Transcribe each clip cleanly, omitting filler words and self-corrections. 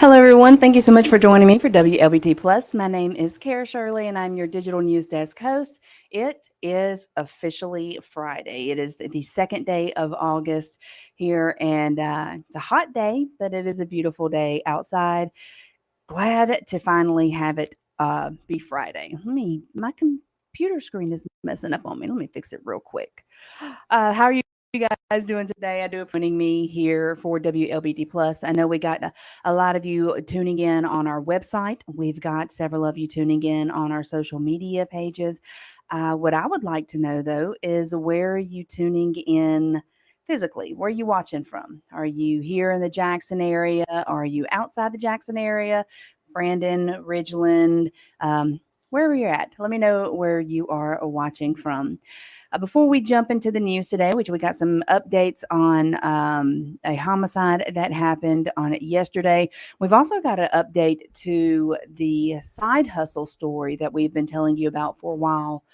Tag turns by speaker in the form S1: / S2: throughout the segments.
S1: Hello, everyone. Thank you so much for joining me for Wlbt Plus. My name is Kara Shirley, and I'm your digital news desk host. It is officially Friday. It is the second day of August here, and it's a hot day, but it is a beautiful day outside. Glad to finally have it be Friday. My computer screen is messing up on me. Let me fix it real quick. How are you guys doing today? I do appreciate me here for WLBD Plus. I know we got a lot of you tuning in on our website. We've got several of you tuning in on our social media pages. What I would like to know though is where are you tuning in physically? Where are you watching from? Are you here in the Jackson area? Are you outside the Jackson area? Brandon, Ridgeland, wherever you're at. Let me know where you are watching from. Before we jump into the news today, which we got some updates on a homicide that happened on yesterday, we've also got an update to the side hustle story that we've been telling you about for a while.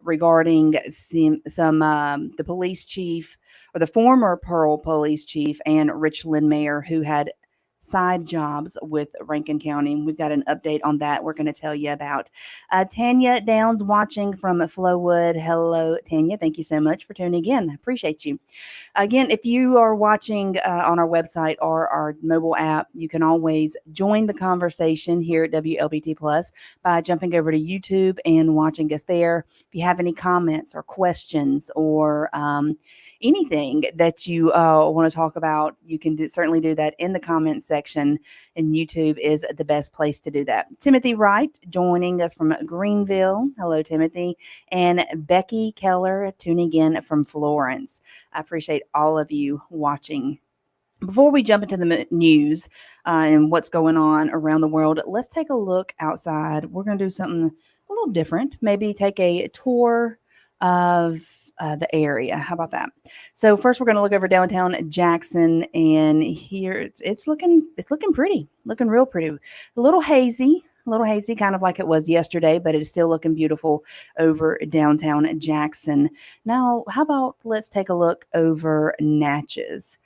S1: Regarding the police chief or the former Pearl police chief and Richland mayor who had side jobs with Rankin County. We've got an update on that we're going to tell you about. Tanya Downs watching from Flowwood. Hello, Tanya. Thank you so much for tuning in. I appreciate you. Again, if you are watching on our website or our mobile app, you can always join the conversation here at WLBT Plus by jumping over to YouTube and watching us there. If you have any comments or questions or anything that you want to talk about, you can certainly do that in the comments section, and YouTube is the best place to do that. Timothy Wright joining us from Greenville. Hello, Timothy. And Becky Keller tuning in from Florence. I appreciate all of you watching. Before we jump into the news and what's going on around the world, let's take a look outside. We're going to do something a little different. Maybe take a tour of the area. How about that? So first, we're going to look over downtown Jackson, and here it's looking pretty, looking real pretty. A little hazy, kind of like it was yesterday, but it's still looking beautiful over downtown Jackson. Now, how about let's take a look over Natchez.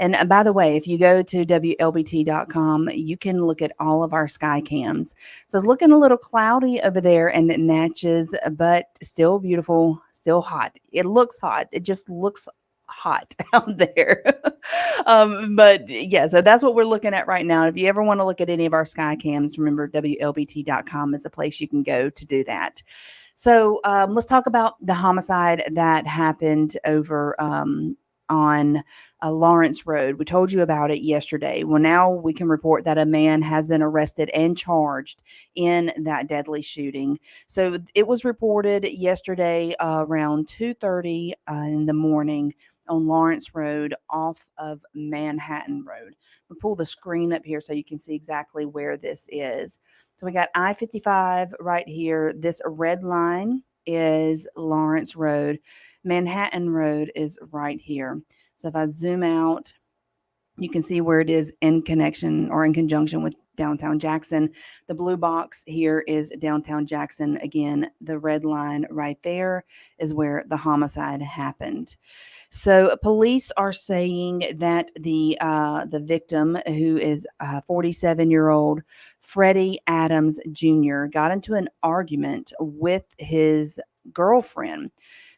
S1: And by the way, if you go to WLBT.com, you can look at all of our sky cams. So it's looking a little cloudy over there in Natchez, but still beautiful, still hot. It looks hot. It just looks hot out there. But yeah, so that's what we're looking at right now. If you ever want to look at any of our sky cams, remember WLBT.com is a place you can go to do that. So let's talk about the homicide that happened over on Lawrence Road. We told you about it yesterday. Well, now we can report that a man has been arrested and charged in that deadly shooting. So it was reported yesterday around 2:30 in the morning on Lawrence Road off of Manhattan Road. We'll pull the screen up here so you can see exactly where this is. So we got I-55 right here. This red line is Lawrence Road. Manhattan Road is right here. So if I zoom out, you can see where it is in connection or in conjunction with downtown Jackson. The blue box here is downtown Jackson. Again, the red line right there is where the homicide happened. So police are saying that the victim, who is 47-year-old Freddie Adams Jr., got into an argument with his girlfriend,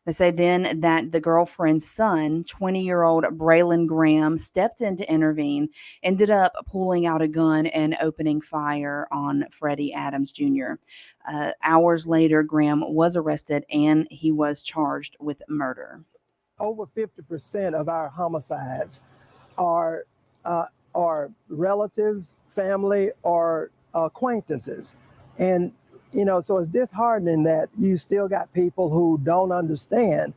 S1: They say then that the girlfriend's son, 20-year-old Braylon Graham, stepped in to intervene, ended up pulling out a gun and opening fire on Freddie Adams Jr. Hours later, Graham was arrested and he was charged with murder.
S2: Over 50% of our homicides are relatives, family, or acquaintances. And, so it's disheartening that you still got people who don't understand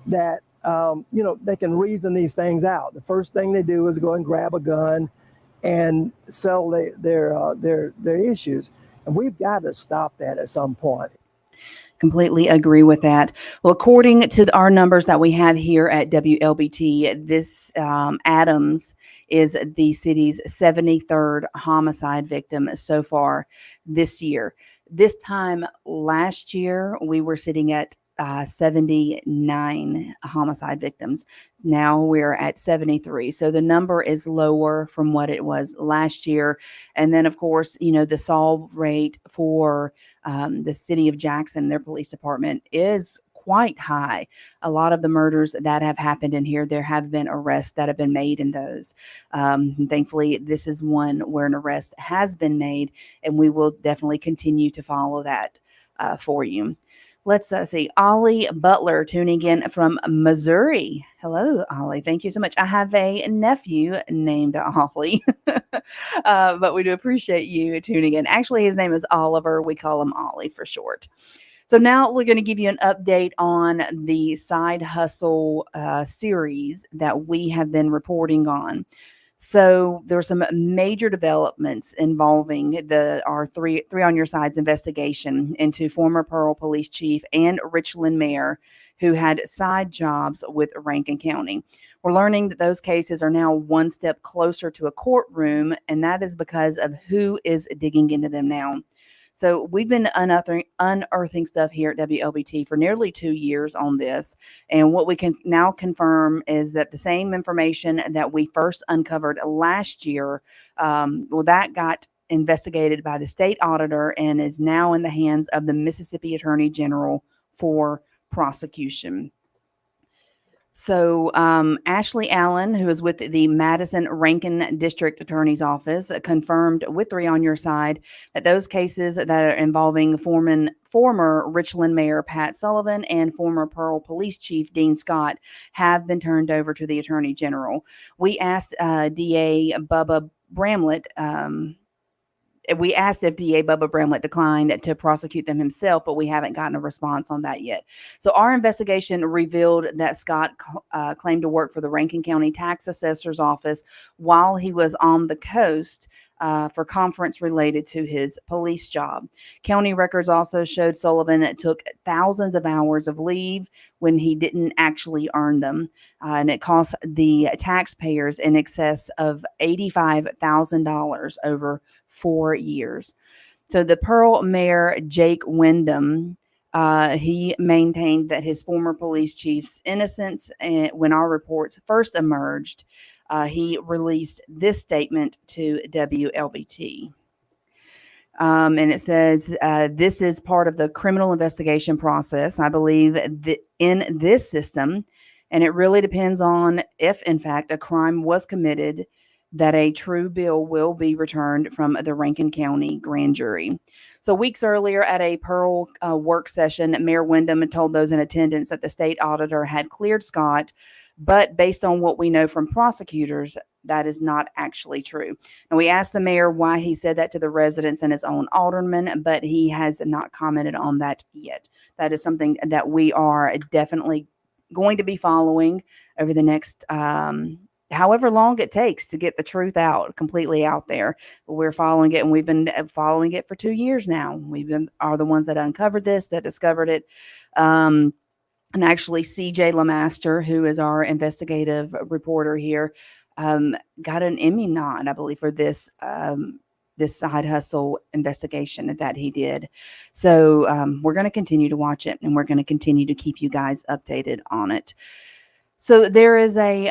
S2: that, they can reason these things out. The first thing they do is go and grab a gun and sell their issues. And we've got to stop that at some point.
S1: Completely agree with that. Well, according to our numbers that we have here at WLBT, this Adams is the city's 73rd homicide victim so far this year. This time last year, we were sitting at 79 homicide victims. Now we're at 73. So the number is lower from what it was last year. And then, of course, the solve rate for the city of Jackson, their police department, is quite high. A lot of the murders that have happened in here, there have been arrests that have been made in those. Thankfully, this is one where an arrest has been made, and we will definitely continue to follow that for you. Let's see. Ollie Butler tuning in from Missouri. Hello, Ollie. Thank you so much. I have a nephew named Ollie, but we do appreciate you tuning in. Actually, his name is Oliver. We call him Ollie for short. So now we're going to give you an update on the side hustle series that we have been reporting on. So there were some major developments involving our three on your sides investigation into former Pearl Police Chief and Richland Mayor, who had side jobs with Rankin County. We're learning that those cases are now one step closer to a courtroom, and that is because of who is digging into them now. So we've been unearthing stuff here at WLBT for nearly 2 years on this. And what we can now confirm is that the same information that we first uncovered last year, that got investigated by the state auditor and is now in the hands of the Mississippi Attorney General for prosecution. So Ashley Allen, who is with the Madison Rankin District Attorney's Office, confirmed with Three on Your Side that those cases that are involving former Richland Mayor Pat Sullivan and former Pearl Police Chief Dean Scott have been turned over to the Attorney General. We asked DA Bubba Bramlett we asked if DA Bubba Bramlett declined to prosecute them himself, but we haven't gotten a response on that yet. So our investigation revealed that Scott claimed to work for the Rankin County Tax Assessor's Office while he was on the coast for conference related to his police job. County records also showed Sullivan took thousands of hours of leave when he didn't actually earn them, and it cost the taxpayers in excess of $85,000 over 4 years. So the Pearl Mayor, Jake Wyndham, he maintained that his former police chief's innocence, and when our reports first emerged, he released this statement to WLBT. And it says, this is part of the criminal investigation process. I believe that in this system, and it really depends on if, in fact, a crime was committed, that a true bill will be returned from the Rankin County grand jury. So weeks earlier at a Pearl work session, Mayor Wyndham told those in attendance that the state auditor had cleared Scott, but based on what we know from prosecutors, that is not actually true. And we asked the mayor why he said that to the residents and his own aldermen, but he has not commented on that yet. That is something that we are definitely going to be following over the next however long it takes to get the truth completely out there. But we're following it, and we've been following it for 2 years now. Are the ones that uncovered this, that discovered it. And actually, CJ LeMaster, who is our investigative reporter here, got an Emmy nod, I believe, for this side hustle investigation that he did. So we're going to continue to watch it, and we're going to continue to keep you guys updated on it. So there is a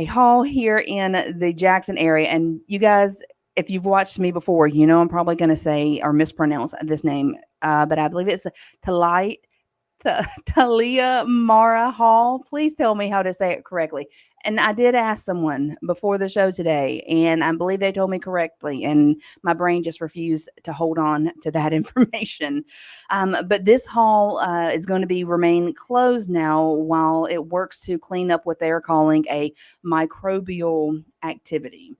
S1: hall here in the Jackson area, and you guys, if you've watched me before, I'm probably going to say or mispronounce this name, but I believe it's the Thalia Mahra Hall. Please tell me how to say it correctly. And I did ask someone before the show today, and I believe they told me correctly, and my brain just refused to hold on to that information. But this hall is going to be remain closed now while it works to clean up what they're calling a microbial activity.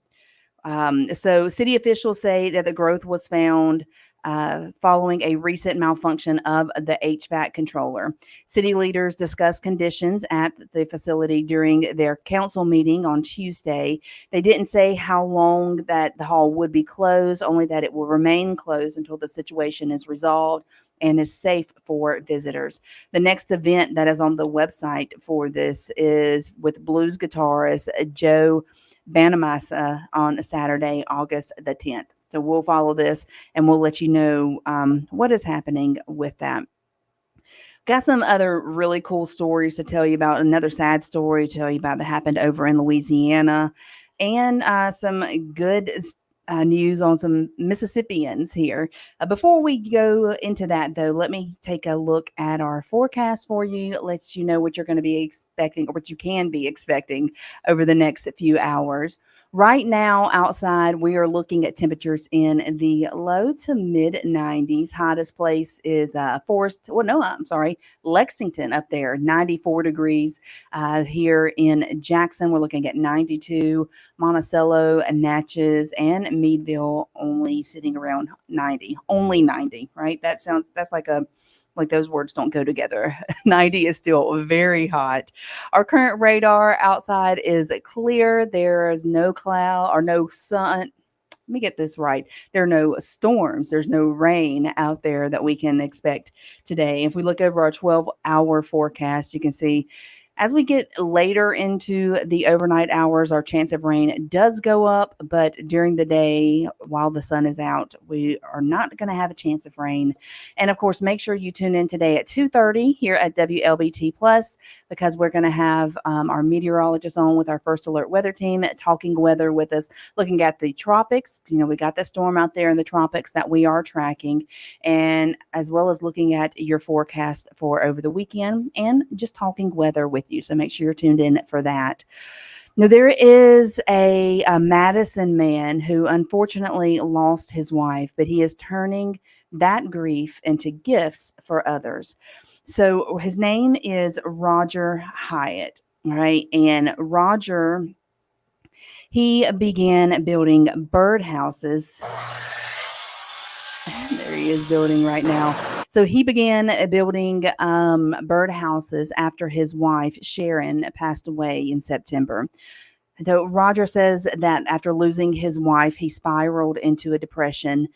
S1: So, city officials say that the growth was found following a recent malfunction of the HVAC controller. City leaders discussed conditions at the facility during their council meeting on Tuesday. They didn't say how long that the hall would be closed, only that it will remain closed until the situation is resolved and is safe for visitors. The next event that is on the website for this is with blues guitarist Joe Banamasa on Saturday, August the 10th. So we'll follow this and we'll let you know what is happening with that. Got some other really cool stories to tell you about. Another sad story to tell you about that happened over in Louisiana, and some good news on some Mississippians here. Before we go into that, though, let me take a look at our forecast for you. It lets you know what you're going to be expecting or what you can be expecting over the next few hours. Right now, outside, we are looking at temperatures in the low to mid 90s. Hottest place is Forest. Well, no, I'm sorry, Lexington up there, 94 degrees. Here in Jackson, we're looking at 92. Monticello, Natchez, and Meadville only sitting around 90. Only 90, right? That's like those words don't go together. 90 is still very hot. Our current radar outside is clear. There is no cloud or no sun. Let me get this right. There are no storms. There's no rain out there that we can expect today. If we look over our 12-hour forecast, you can see as we get later into the overnight hours, our chance of rain does go up, but during the day, while the sun is out, we are not going to have a chance of rain. And of course, make sure you tune in today at 2:30 here at WLBT Plus, because we're going to have our meteorologist on with our first alert weather team talking weather with us, looking at the tropics. You know, we got the storm out there in the tropics that we are tracking, and as well as looking at your forecast for over the weekend and just talking weather with you. So make sure you're tuned in for that. Now, there is a Madison man who unfortunately lost his wife, but he is turning that grief into gifts for others. So his name is Roger Hyatt, right? And Roger, he began building birdhouses. There he is building right now. So he began building birdhouses after his wife, Sharon, passed away in September. So Roger says that after losing his wife, he spiraled into a depression,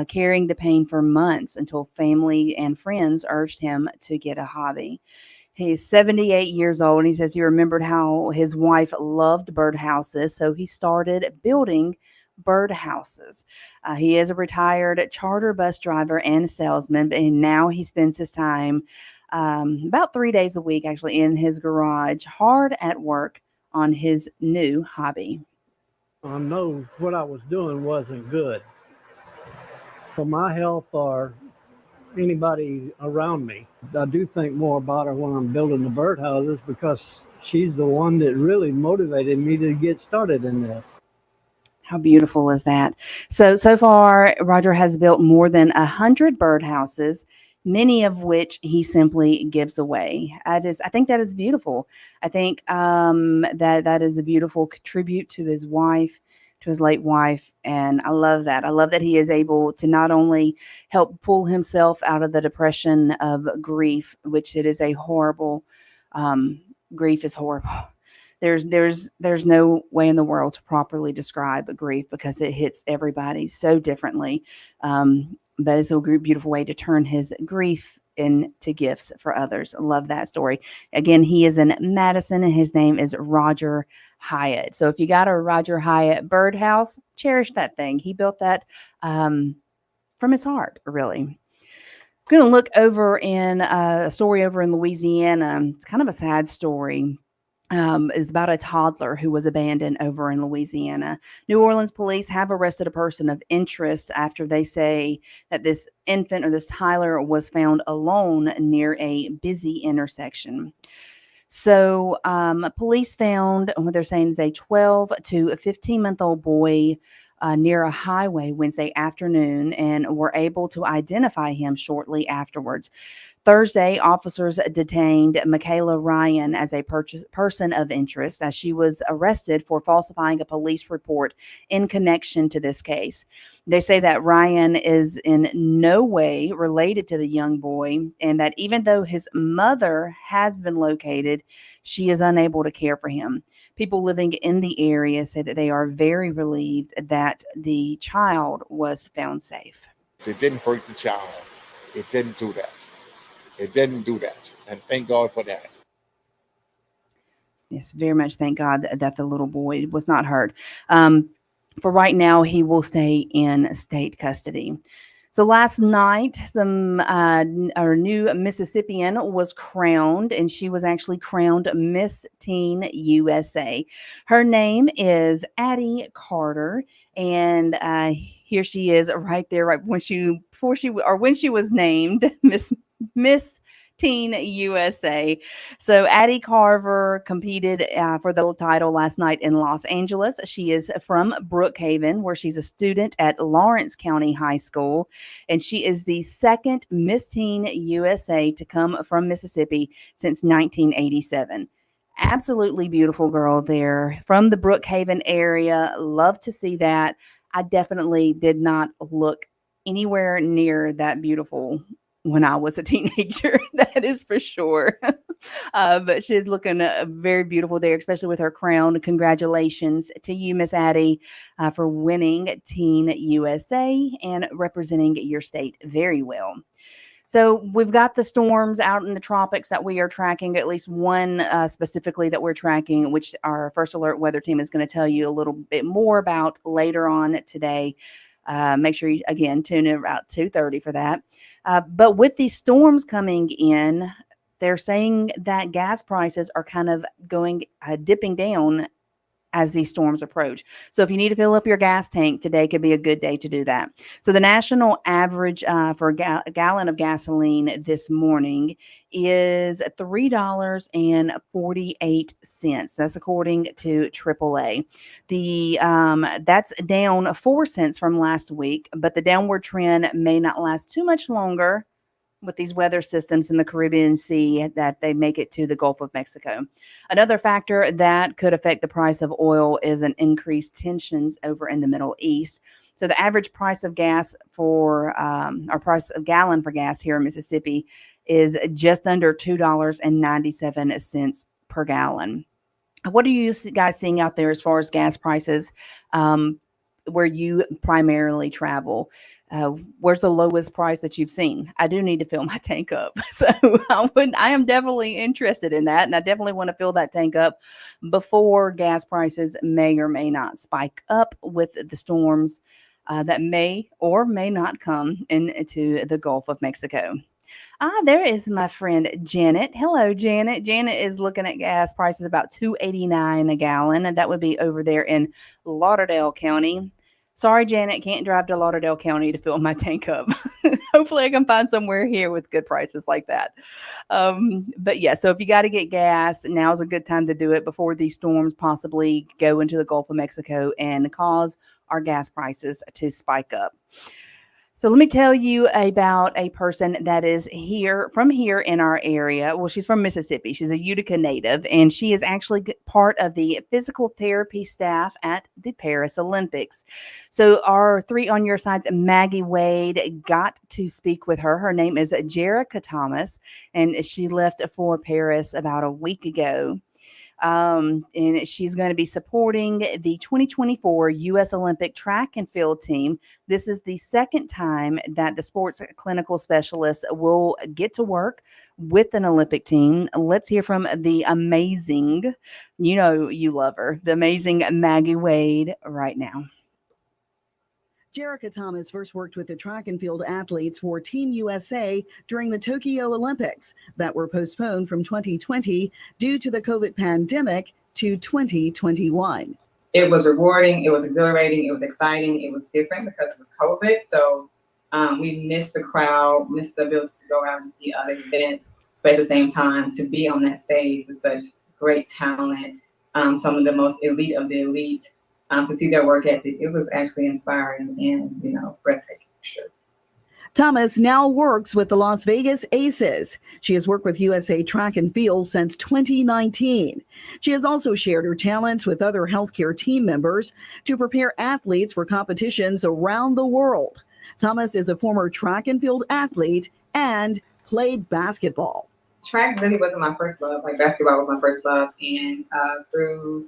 S1: carrying the pain for months until family and friends urged him to get a hobby. He's 78 years old, and he says he remembered how his wife loved birdhouses, so he started building birdhouses. He is a retired charter bus driver and salesman, and now he spends his time about 3 days a week actually in his garage, hard at work on his new hobby.
S3: I know what I was doing wasn't good for my health or anybody around me. I do think more about her when I'm building the birdhouses because she's the one that really motivated me to get started in this.
S1: How beautiful is that? So far, Roger has built more than 100 birdhouses, many of which he simply gives away. I think that is beautiful. I think that is a beautiful tribute to his wife, to his late wife, and I love that. I love that he is able to not only help pull himself out of the depression of grief, which it is a horrible. Grief is horrible. There's no way in the world to properly describe grief because it hits everybody so differently. But it's a beautiful way to turn his grief into gifts for others. I love that story. Again, he is in Madison and his name is Roger Hyatt. So if you got a Roger Hyatt birdhouse, cherish that thing. He built that from his heart, really. I'm going to look over in a story over in Louisiana. It's kind of a sad story. is about a toddler who was abandoned over in Louisiana. New Orleans police have arrested a person of interest after they say that this infant or this Tyler was found alone near a busy intersection. So, police found what they're saying is a 12 to 15-month-old boy near a highway Wednesday afternoon and were able to identify him shortly afterwards. Thursday, officers detained Michaela Ryan as a person of interest as she was arrested for falsifying a police report in connection to this case. They say that Ryan is in no way related to the young boy and that even though his mother has been located, she is unable to care for him. People living in the area say that they are very relieved that the child was found safe.
S4: It didn't hurt the child. It didn't do that. It didn't do that. And thank God for that.
S1: Yes, very much thank God that the little boy was not hurt. Um, for right now, he will stay in state custody. So last night, our new Mississippian was crowned, and she was actually crowned Miss Teen USA. Her name is Addie Carter, and here she is right there, right when she was named Miss Teen USA. So Addie Carver competed for the title last night in Los Angeles. She is from Brookhaven, where she's a student at Lawrence County High School, and she is the second Miss Teen USA to come from Mississippi since 1987. Absolutely beautiful girl there from the Brookhaven area. Love to see that. I definitely did not look anywhere near that beautiful when I was a teenager. That is for sure. But she's looking very beautiful there, especially with her crown. Congratulations to you, Miss Addie, for winning Teen USA and representing your state very well. So we've got the storms out in the tropics that we are tracking, at least one specifically that we're tracking, which our first alert weather team is going to tell you a little bit more about later on today. Make sure you, again, tune in about 2:30 for that. But with these storms coming in, they're saying that gas prices are kind of going dipping down as these storms approach. So if you need to fill up your gas tank, today could be a good day to do that. So the national average for a gallon of gasoline this morning is $3.48. That's according to AAA. That's down 4 cents from last week, but the downward trend may not last too much longer with these weather systems in the Caribbean Sea that they make it to the Gulf of Mexico. Another factor that could affect the price of oil is an increased tensions over in the Middle East. So the average price of gas for our price of gallon for gas here in Mississippi is just under $2.97 per gallon. What are you guys seeing out there as far as gas prices where you primarily travel? Where's the lowest price that you've seen? I do need to fill my tank up. So I am definitely interested in that. And I definitely want to fill that tank up before gas prices may or may not spike up with the storms that may or may not come into the Gulf of Mexico. There is my friend Janet. Hello, Janet. Janet is looking at gas prices about $2.89 a gallon, and that would be over there in Lauderdale County. Sorry, Janet, can't drive to Lauderdale County to fill my tank up. Hopefully I can find somewhere here with good prices like that. But yeah, so if you got to get gas, now's a good time to do it before these storms possibly go into the Gulf of Mexico and cause our gas prices to spike up. So let me tell you about a person that is from here in our area. Well, she's from Mississippi. She's a Utica native, and she is actually part of the physical therapy staff at the Paris Olympics. So our three on your sides, Maggie Wade, got to speak with her. Her name is Jerica Thomas, and she left for Paris about a week ago. And she's going to be supporting the 2024 U.S. Olympic track and field team. This is the second time that the sports clinical specialist will get to work with an Olympic team. Let's hear from the amazing, you love her, the amazing Maggie Wade right now.
S5: Jerica Thomas first worked with the track and field athletes for Team USA during the Tokyo Olympics that were postponed from 2020 due to the COVID pandemic to 2021.
S6: It was rewarding, it was exhilarating, it was exciting, it was different because it was COVID. So we missed the crowd, missed the ability to go out and see other events, but at the same time, to be on that stage with such great talent, some of the most elite of the elite, to see their work ethic, it was actually inspiring and, breathtaking for sure.
S5: Thomas now works with the Las Vegas Aces. She has worked with USA Track and Field since 2019. She has also shared her talents with other healthcare team members to prepare athletes for competitions around the world. Thomas is a former track and field athlete and played basketball.
S6: Track really wasn't my first love. Like, basketball was my first love. And through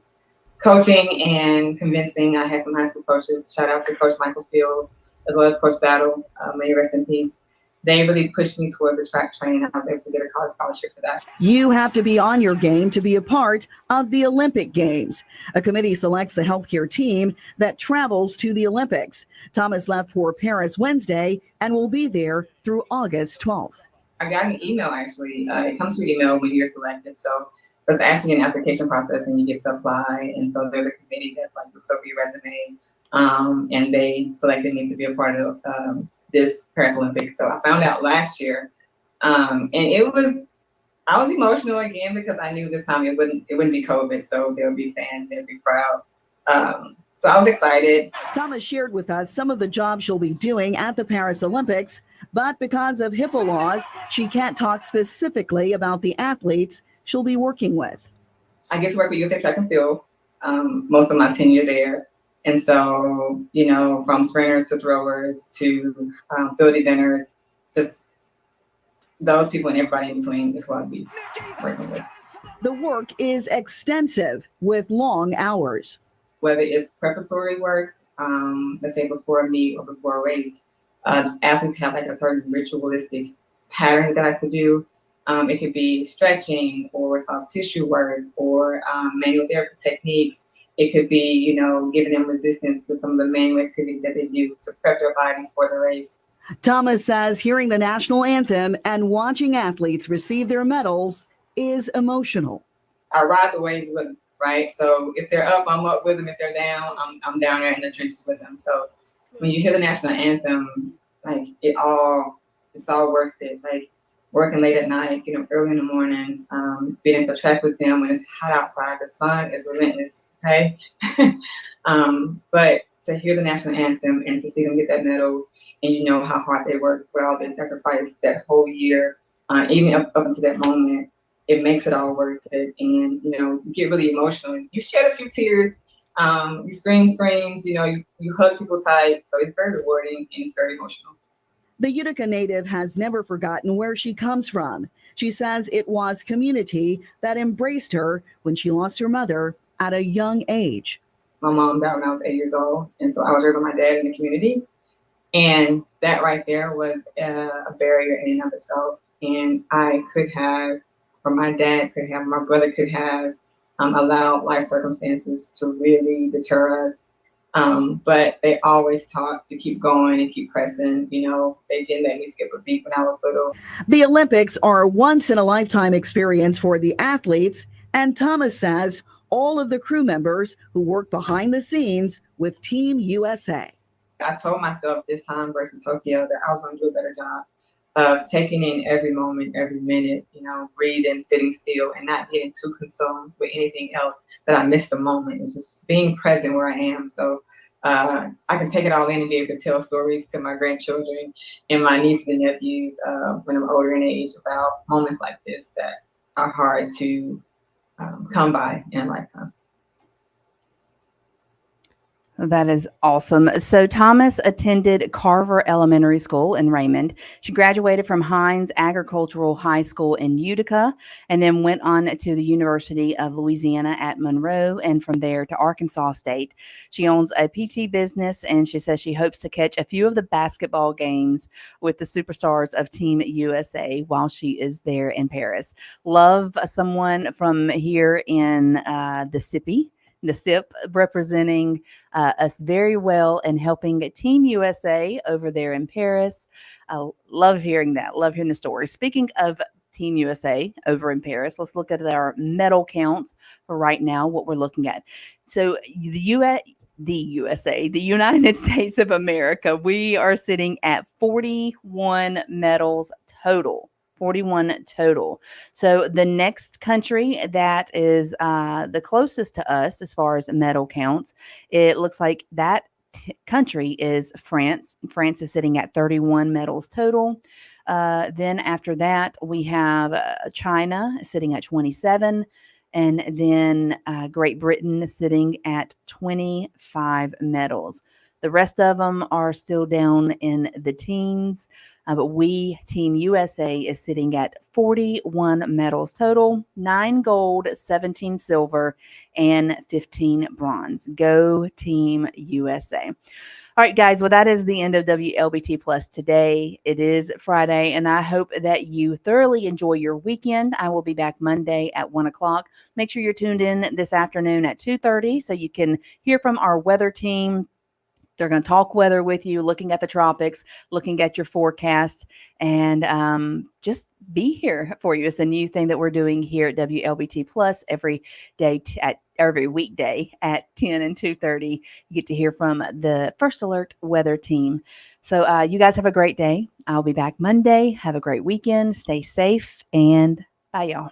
S6: coaching and convincing, I had some high school coaches. Shout out to Coach Michael Fields, as well as Coach Battle, may he rest in peace. They really pushed me towards the track training. I was able to get a college scholarship for that.
S5: You have to be on your game to be a part of the Olympic Games. A committee selects a healthcare team that travels to the Olympics. Thomas left for Paris Wednesday and will be there through August 12th.
S6: I got an email, actually. It comes through email when you're selected. So it's actually an application process and you get to apply. And so there's a committee that looks over your resume. And they selected me to be a part of this Paris Olympics. So I found out last year, and I was emotional again because I knew this time it wouldn't be COVID, so there would be fans, there would be crowd. So I was excited.
S5: Thomas shared with us some of the jobs she'll be doing at the Paris Olympics, but because of HIPAA laws, she can't talk specifically about the athletes she'll be working with.
S6: I get to work with USA Track and Field most of my tenure there. And so, from sprinters to throwers to field eventers, just those people and everybody in between is what I'll be working with.
S5: The work is extensive with long hours.
S6: Whether it's preparatory work, let's say before a meet or before a race, athletes have like a certain ritualistic pattern that I like to do. It could be stretching or soft tissue work or manual therapy techniques. It could be, giving them resistance with some of the manual activities that they do to prep their bodies for the race.
S5: Thomas says hearing the national anthem and watching athletes receive their medals is emotional.
S6: I ride the waves with them, right? So if they're up, I'm up with them. If they're down, I'm down there in the trenches with them. So when you hear the national anthem, like it's all worth it. Like working late at night, early in the morning, being at the track with them when it's hot outside, the sun is relentless. Okay. But to hear the national anthem and to see them get that medal and how hard they work, with all they sacrificed that whole year, even up until that moment, it makes it all worth it. And, you get really emotional. You shed a few tears, you screams, you hug people tight. So it's very rewarding and it's very emotional.
S5: The Utica native has never forgotten where she comes from. She says it was community that embraced her when she lost her mother at a young age.
S6: My mom died when I was 8 years old, and so I was raised with my dad in the community. And that right there was a barrier in and of itself. And I could have, or my dad could have, my brother could have allowed life circumstances to really deter us. But they always taught to keep going and keep pressing. They didn't let me skip a beat when I was little.
S5: The Olympics are a once-in-a-lifetime experience for the athletes, and Thomas says all of the crew members who work behind the scenes with Team USA.
S6: I told myself this time versus Tokyo that I was going to do a better job of taking in every moment, every minute, breathing, sitting still, and not getting too consumed with anything else that I missed a moment. It's just being present where I am. So I can take it all in and be able to tell stories to my grandchildren and my nieces and nephews when I'm older in age about moments like this that are hard to come by in a lifetime.
S1: That is awesome. So Thomas attended Carver Elementary School in Raymond. She graduated from Hines Agricultural High School in Utica and then went on to the University of Louisiana at Monroe and from there to Arkansas State. She owns a PT business and she says she hopes to catch a few of the basketball games with the superstars of Team USA while she is there in Paris. Love someone from here in the Sippy the SIP representing us very well and helping Team USA over there in Paris. I love hearing that. Love hearing the story. Speaking of Team USA over in Paris, let's look at our medal count for right now, what we're looking at. So the USA, the United States of America, we are sitting at 41 medals total. 41 total. So the next country that is the closest to us as far as medal counts, it looks like that country is France. France is sitting at 31 medals total. Then after that, we have China sitting at 27. And then Great Britain sitting at 25 medals. The rest of them are still down in the teens, but we, Team USA, is sitting at 41 medals total, 9 gold, 17 silver, and 15 bronze. Go Team USA. All right, guys. Well, that is the end of WLBT Plus today. It is Friday, and I hope that you thoroughly enjoy your weekend. I will be back Monday at 1 o'clock. Make sure you're tuned in this afternoon at 2:30 so you can hear from our weather team. They're going to talk weather with you, looking at the tropics, looking at your forecast, and just be here for you. It's a new thing that we're doing here at WLBT Plus every day at every weekday at 10 and 2:30. You get to hear from the First Alert weather team. So you guys have a great day. I'll be back Monday. Have a great weekend. Stay safe, and bye, y'all.